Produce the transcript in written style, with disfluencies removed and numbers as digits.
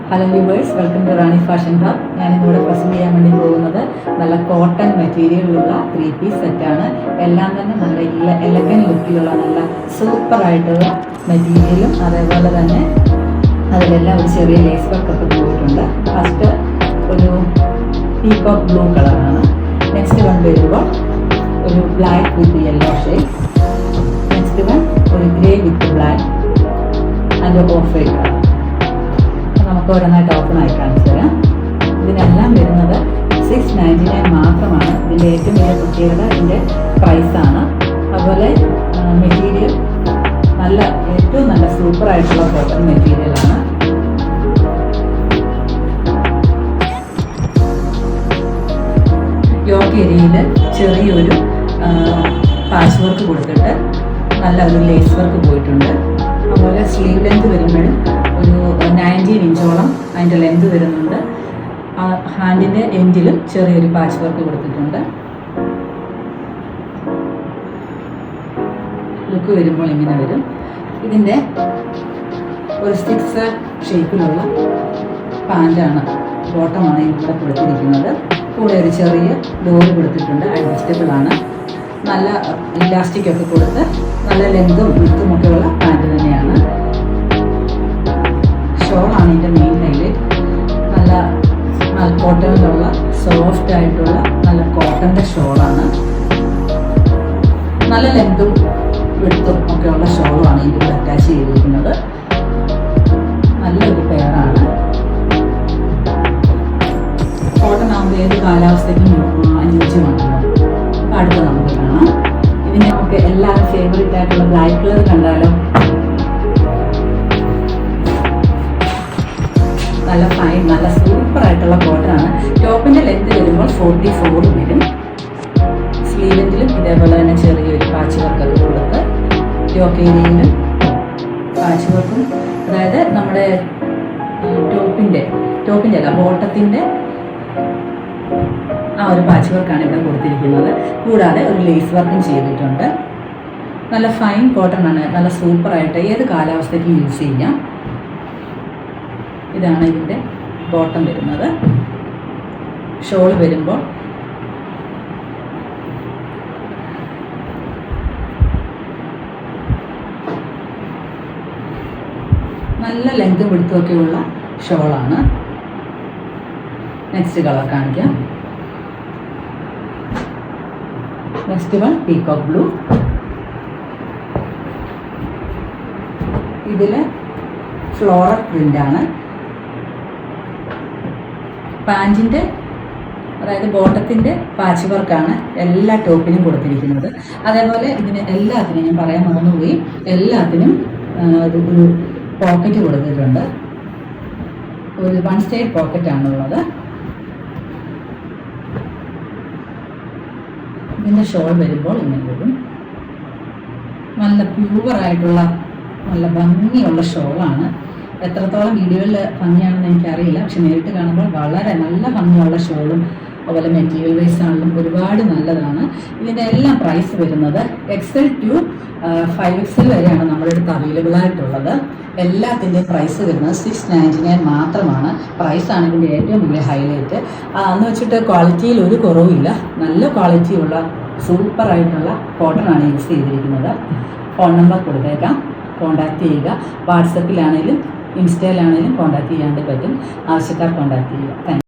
Hello viewers, welcome to Rani fashion hub. ഞാനിവിടെ present ചെയ്യാൻ വേണ്ടി പോകുന്നത് നല്ല കോട്ടൺ മെറ്റീരിയലുള്ള 3 പീസ് സെറ്റാണ്. എല്ലാം തന്നെ നല്ല എലഗൻ ലുക്കിലുള്ള നല്ല സൂപ്പറായിട്ടുള്ള മെറ്റീരിയലും അതേപോലെ തന്നെ അതിലെല്ലാം ഒരു ചെറിയ ലേസ് വർക്കൊക്കെ പോയിട്ടുണ്ട്. ഫസ്റ്റ് ഒരു പീകോക്ക് ബ്ലൂ കളറാണ്. നെക്സ്റ്റ് വൺ വരുമ്പോൾ ഒരു black with yellow shade. Next one ഒരു grey with black and off white colour. നമുക്ക് ഓരോന്നായിട്ട് ഓപ്പൺ ആയി കാണിച്ചു തരാം. ഇതിനെല്ലാം വരുന്നത് 699 മാത്രമാണ്. ഇതിൻ്റെ ഏറ്റവും വലിയ പ്രത്യേകത ഇതിൻ്റെ പ്രൈസാണ്. അതുപോലെ മെറ്റീരിയൽ ഏറ്റവും നല്ല സൂപ്പറായിട്ടുള്ള കോട്ടൺ മെറ്റീരിയലാണ്. യോക്ക് ഏരിയയിൽ ചെറിയൊരു പാച്ച് വർക്ക് കൊടുത്തിട്ട് നല്ല ഒരു ലേസ് വർക്ക് പോയിട്ടുണ്ട്. അതുപോലെ സ്ലീവ് ലെങ്ത് വരുമ്പോഴും ഒരു 19 ഇഞ്ചോളം അതിൻ്റെ ലെങ്ത് വരുന്നുണ്ട്. ഹാൻഡിൻ്റെ എൻഡിലും ചെറിയൊരു പാച്ച് വർക്ക് കൊടുത്തിട്ടുണ്ട്. ലുക്ക് വരുമ്പോൾ ഇങ്ങനെ വരും. ഇതിൻ്റെ ഒരു സ്റ്റിക്സ് ഷേപ്പിലുള്ള പാൻറ്റാണ്, ബോട്ടമാണ് ഇവിടെ കൊടുത്തിരിക്കുന്നത്. കൂടെ ഒരു ചെറിയ ഡോറ് കൊടുത്തിട്ടുണ്ട്, അഡ്ജസ്റ്റബിൾ ആണ്. നല്ല ഇലാസ്റ്റിക് ഒക്കെ കൊടുത്ത് നല്ല ലെങ്തും വിത്തും ഒക്കെയുള്ള പാൻറ്റ് തന്നെയാണ്. ഷോളാണ് ഇതിൻ്റെ മെയിൻ ഹൈലൈറ്റ്. നല്ല കോട്ടണിലുള്ള സോഫ്റ്റ് ആയിട്ടുള്ള നല്ല കോട്ടൻ്റെ ഷോളാണ്. നല്ല ലെങ്തും വിത്തും ഒക്കെയുള്ള ഷോളാണ് ഇതിൽ അറ്റാച്ച് ചെയ്തിരിക്കുന്നത്. നല്ലൊരു പെയറാണ്. കോട്ടൺ ആകുമ്പോൾ ഏത് കാലാവസ്ഥയ്ക്കും അനുയോജ്യമാണല്ലോ. അപ്പോൾ അടുത്ത് നമുക്ക് കാണാം. ഇതിന് നമുക്ക് എല്ലാവരും ഫേവറേറ്റ് ആയിട്ടുള്ള ബ്ലാക്ക് കളർ കണ്ടാലോ. നല്ല ഫൈൻ, നല്ല സൂപ്പറായിട്ടുള്ള കോട്ടനാണ്. ടോപ്പിൻ്റെ ലെങ്ത് വരുമ്പോൾ 44 വരും. സ്ലീവ് ലെങ്തിലും ഇതേപോലെ തന്നെ ചെറിയൊരു പാച്ച് വർക്കൊക്കെ കൊടുത്ത് യോക്ക് ഏരിയയിലും പാച്ച് വർക്കും, അതായത് നമ്മുടെ ടോപ്പിൻ്റെ അല്ല ബോട്ടത്തിൻ്റെ ആ ഒരു പാച്ച് വർക്കാണ് ഇവിടെ കൊടുത്തിരിക്കുന്നത്. കൂടാതെ ഒരു ലേസ് വർക്കും ചെയ്തിട്ടുണ്ട്. നല്ല ഫൈൻ കോട്ടൺ ആണ്. നല്ല സൂപ്പറായിട്ട് ഏത് കാലാവസ്ഥയ്ക്കും യൂസ് ചെയ്യാം. ഇതാണ് ഇതിൻ്റെ ബോട്ടം വരുന്നത്. ഷോൾ വരുമ്പോൾ നല്ല ലെങ്തും വിടുത്തുമൊക്കെയുള്ള ഷോളാണ്. നെക്സ്റ്റ് കളർ കാണിക്കാം. Next one peacock blue. ഇതിൽ ഫ്ലോറൽ പ്രിൻ്റാണ്. പാൻറ്റിൻ്റെ അതായത് ബോട്ടത്തിൻ്റെ പാച്ച് വർക്കാണ് എല്ലാ ടോപ്പിനും കൊടുത്തിരിക്കുന്നത്. അതേപോലെ ഇതിന് എല്ലാത്തിനും ഞാൻ പറയാൻ മറന്നുപോയി, എല്ലാത്തിനും ഒരു പോക്കറ്റ് കൊടുത്തിട്ടുണ്ട്. ഒരു 1 സൈഡ് പോക്കറ്റാണുള്ളത്. ഇതിൻ്റെ ഷോൾ വരുമ്പോൾ ഇങ്ങനെ വരും. നല്ല പ്യൂവറായിട്ടുള്ള നല്ല ഭംഗിയുള്ള ഷോളാണ്. എത്രത്തോളം വീഡിയോയിൽ ഭംഗിയാണെന്ന് എനിക്കറിയില്ല, പക്ഷെ നേരിട്ട് കാണുമ്പോൾ വളരെ നല്ല ഭംഗിയുള്ള ഷോളും അതുപോലെ മെറ്റീരിയൽ വൈസ് ആണെങ്കിലും ഒരുപാട് നല്ലതാണ്. ഇതിൻ്റെ എല്ലാം പ്രൈസ് വരുന്നത് XL to 5XL വരെയാണ് നമ്മുടെ അടുത്ത് അവൈലബിൾ ആയിട്ടുള്ളത്. എല്ലാത്തിൻ്റെയും പ്രൈസ് വരുന്നത് 699 മാത്രമാണ്. പ്രൈസാണ് ഇതിൻ്റെ ഏറ്റവും വലിയ ഹൈലൈറ്റ്. അന്ന് വെച്ചിട്ട് ക്വാളിറ്റിയിൽ ഒരു കുറവുമില്ല. നല്ല ക്വാളിറ്റിയുള്ള സൂപ്പറായിട്ടുള്ള കോട്ടണാണ് യൂസ് ചെയ്തിരിക്കുന്നത്. ഫോൺ നമ്പർ കൊടുത്തേക്കാം, കോൺടാക്റ്റ് ചെയ്യുക. വാട്സപ്പിലാണെങ്കിലും ഇൻസ്റ്റയിലാണെങ്കിലും കോൺടാക്റ്റ് ചെയ്യാണ്ട് പറ്റും. ആവശ്യക്കാർ കോൺടാക്റ്റ് ചെയ്യുക. Thank you.